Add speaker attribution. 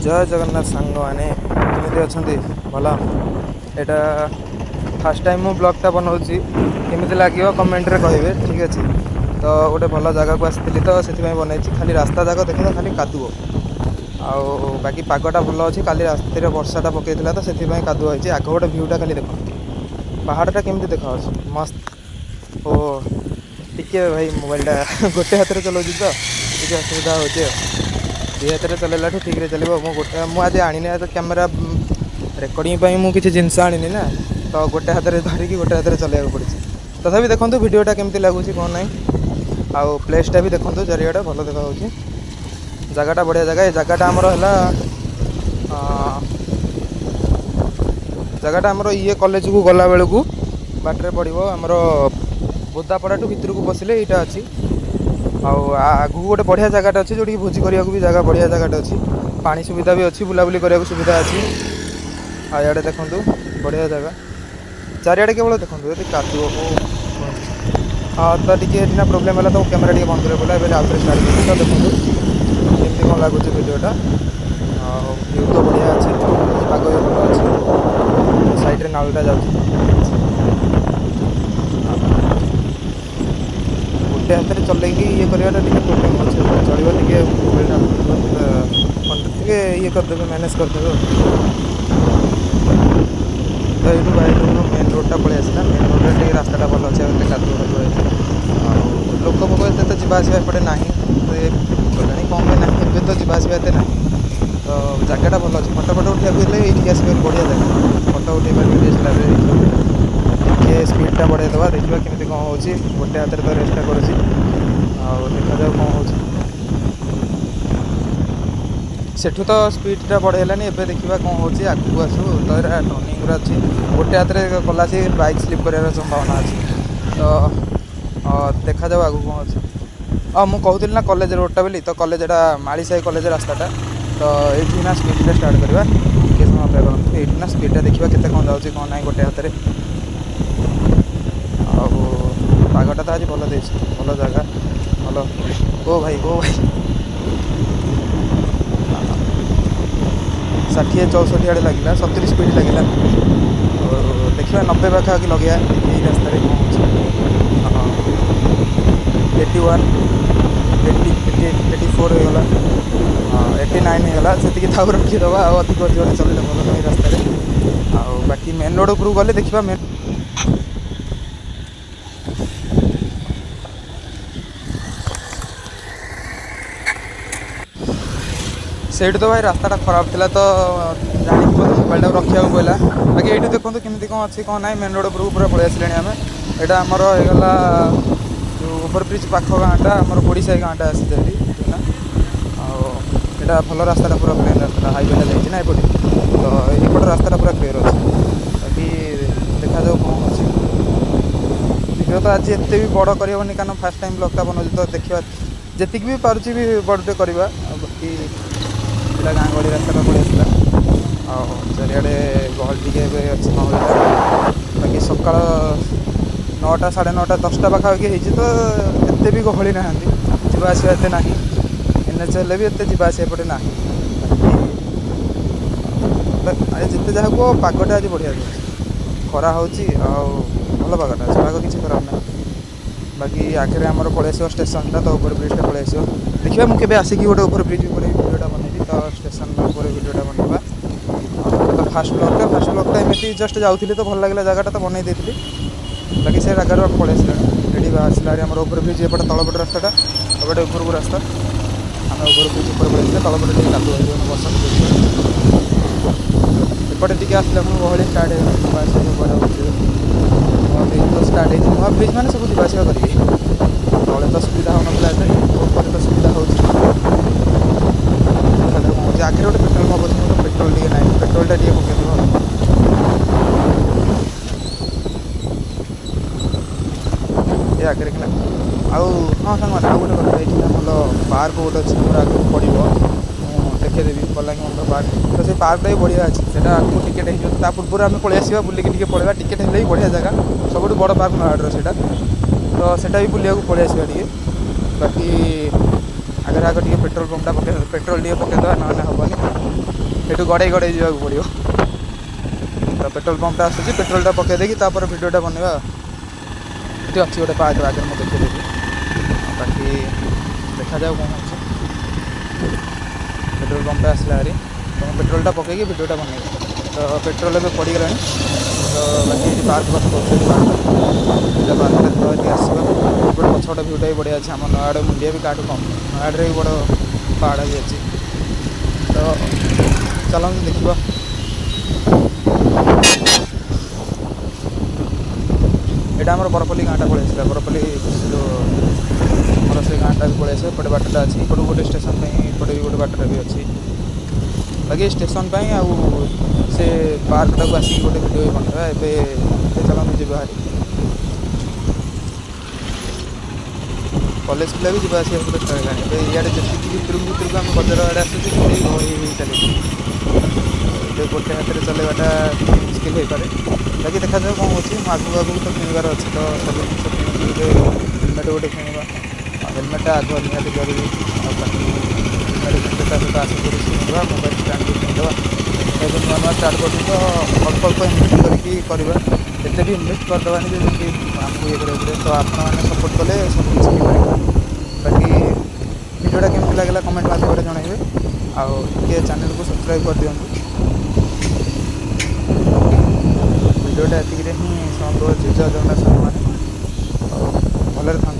Speaker 1: जय जगन्नाथ सांग मैंने केमी अच्छा भल यहाँ फास्ट टाइम मु ब्लॉगटा बनाऊँगी केमी लगे कमेंट रे कहे ठीक अच्छे तो गोटे भल जगह को आसती तो से बनई खाली रास्ता जाक देख तो खाली कादुओ आउ बाकी पागटा भल अच्छी काली रास्ते वर्षाटा पकईला तो से कादुआ होती आग गोटे भ्यूटा खाली देख पहाड़टा केमती देखा मस्त ओ टिके भाई मोबाइलटा गोटे हाथ में चलाऊँ तो टे असुविधा हो दी हाथ में चलैला ठीक है चलो गोटे मुझे आनी तो कैमेरा रेकर्डिंग मुझे किसी जिनस आनी ना तो गोटे हाथ में धरिकी गोटे हाथ में चलैया पड़ी तथापि देखो वीडियोटा केमती लगुच कौन ना आउ प्लेसटा भी देखो चारिआडे भल देखा जगहटा बढ़िया जगह ये जगहटा आमर है जगहटा आमर ये कॉलेज को गला बेलू बाटर पड़ो आमर बोदापड़ा टू भितर को पशिले यहाँ अच्छी आगू गोटे बढ़िया जगहटा अच्छी जो भोजी करने भी जगह बढ़िया जगहटा अच्छी पानी सुविधा भी अच्छी बुलाबुली करने सुविधा अच्छी आड़े देखूँ बढ़िया जगह चारिआडे केवल देखो ये कादुओ हाँ तो टी प्रोब्लेम है तो कैमेरा टी बंद कर पड़ा आउे स्टार्ट कर तो देखो केमती कौन लगुच वीडियोटा व्यू तो बढ़िया अच्छे पाग भी भल अच्छे साइड्रे नालटा जाऊँगी गोटे हाथ में चल ये करवाटा प्रोब्लेम अच्छे चलो टे मोबाइल ये करदे मैनेज करदे तो ये मेन रोडटा पलि आसला मेन रोड टे रास्ता भल अच्छे कादुआ लोक फोक एत तो जावास एपटे ना गला कम ना ए तो जावास एत ना तो जगहटा भल अच्छे फटो फटो उठा ये आस बढ़िया जगह फटो उठे पारे टे स्पीडटा बढ़ाई देवा देखा केमी कौन हो गोटे हाथ में तो रेस्टा कर देखा जाऊ कौन हो सेठू तो स्पीडटा बढ़ेलानी एबे देखा कौन हो आगू आसू तो टर्निंग अच्छी गोटे हाथ में कला से बाइक स्लीप कर संभावना अच्छी तो देखा जाऊ आगू कौन अच्छे मुझे कहूली ना कॉलेज रोडटा बोली तो कॉलेजटा मालीसाही कॉलेज रास्ताटा तो ये ना स्पीड स्टार्ट करवा किए समय अपेक्षा करूँ ये ना स्पीडटा देखा केते कौन जाऊँगी कौन ना गोटे हाथ में पागटा तो आज भल दे भल जगह भल ओ भाई 60-64 आड़े लगे 70 स्पीड लगे देखा 90 पाखापाखि लगे यही रास्तार कौन 81 84 होगा 89 होगा से थाउ रखीदे अधिक जोर चलने भल नहीं रास्तार बाकी मेन रोड उपरू गले देखा मेन से तो भाई रास्ता खराब थी तो जानी मोबाइल रखा पड़ा बाकी ये देखो केमी कौन अच्छी कौन ना मेन रोड उपरको पूरा पलि आसे आम यहाँ आमर होगा जो ओवरब्रिज पाख गाँटा आमर ओडाई गाँटा आसी ना आटा भल रास्ता पूरा प्लेन रास्ता हाईवेटा जाइए ना एपटे तो यपट रास्ता पूरा क्लीयर अच्छे बाकी देखा जाऊ कौन अच्छे वीडियो तो आज एत भी बड़ करहबनी कारण फास्ट टाइम ब्लॉगटा बनाऊँ तो देखा जी भी पार्टी भी बड़े करवा बाकी गाँ गहली रास्ता पलि आसला चारिआडे गहल टे अच्छी माहौल बाकी सका 9टा 9:30 10टा पाखापाखि होती तो एत भी गहली ना जावास एत ना एनएच भी एत जावास एपटे ना जिते जहाँ पागटा आज बढ़िया खरा हो भल पागटा पाग किसी खराब ना बाकी आगे आमर पलि आस स्टेशनटा तो ओवर ब्रिजटा पलि आस देखिए मुझे आसिक गोटे ओवर ब्रिज वीडियोटा बनैली तो स्टेशन वीडियोटा बनवा तो फास्ट ब्लॉगटा एमती जस्ट जाऊँगी तो भल लगे जगहटा तो बनई देती बाकी से जगार पलि आसला रेडी आसला आमर ओवर ब्रिज एपटे तलपट रास्ताटा एपटे उपरको रास्ता आम ओवर ब्रिज ऊपर पलि आसला तलपटे टे कादुआ बस एपटे टी आसला गहली स्टार्ट तो स्टार्ट हो नुआ ब्रिज मैंने सब जावास करेंगे तले तो सुविधा हो ना तो सुविधा हो आगे गोटे पेट्रोल पंप अच्छे तो पेट्रोल टे ना पेट्रोलटा टे पकड़ ये आगे कि आउ हाँ सांग आउ गोटे कथा ये भल पार्क गोटे अच्छे मोर आगे पड़ो देखेदेवी बलांगी पार्क तो से पार्कटा भी बढ़िया अच्छे से आगे टिकेट हो पूर्व आम पलि आसा बुलिकी पड़ेगा टिकेट है बढ़िया जगह सब बड़ पार्क नयागढ़ से तो सेटा भी बुलिया पलि आसा टे बाकी आगे आगे टे पेट्रोल पंपटा पेट्रोल टे पकईदे ना हेनी ଏଠୁ ଗଡ଼େଇ ଯିବାକୁ ପଡ଼ିବ। ତ पेट्रोल पंपटा आसूँ पेट्रोलटा पकई देकी भिडियोटा बनवा ये अच्छी गोटे पार्क आगे मैं देखी बाकी देखा जाऊ कौन अच्छे पेट्रोल पंपटा आसला हारी तो पेट्रोलटा पकईकि भिडियोटा बनवा तो पेट्रोल ए पड़गला तो बाकी पार्क पार्क पार्क आसो गोटे पछगटे भ्यूटा भी बढ़िया अच्छे आम नयागढ़ मुंडिया भी काटू कम नयागढ़ भी बड़ पहाड़ भी अच्छी तो चलते देखा यहाँ आम बरपल्ली गाँटा पलि आसा बरपल्ली जो मोर से गाँटा भी पलि आसे एपटे बाटटा अच्छी एपटू गोटे स्टेशन एपटे भी गोटे बाटटा भी अच्छी बाकी स्टेशन आउ से पार्कटा को आसिक गोटे भिडियो भी बनवा ए चलते जी बाहरी कॉलेज पिला भी जावा आसा पूरा स्टार्ट है इे जी भितर आम बजार आड़े आसुचे गहली चली गोटे हाथ में चलवाटा मुस्किल हो पाए बाकी देखा जाए कौन होती आगू आगू तो किणवार अच्छे तो सब जिन किणवे हेलमेट गोटे किणवा हेलमेटा आग निहत जरूरी बाकी हेलमेट सहित आशा कर किणवा मोबाइल स्टाण्ड भी किणवा जब नुआ नुआ स्टार्ट कर तो अल्प अल्प इनभेस्ट करके एते भी इनभेस्ट करदेवानी जमी आमको ये करेंगे तो आपने सपोर्ट कले सब किसी बाकी भिडियोटा केमती लगे कमेंट माध्यम जनइबे आउ चैनल को सब्सक्राइब कर दिखाँ भिडियोटा एतिक ही समाप्त हो जय जगन्नाथ मैंने भलरे था।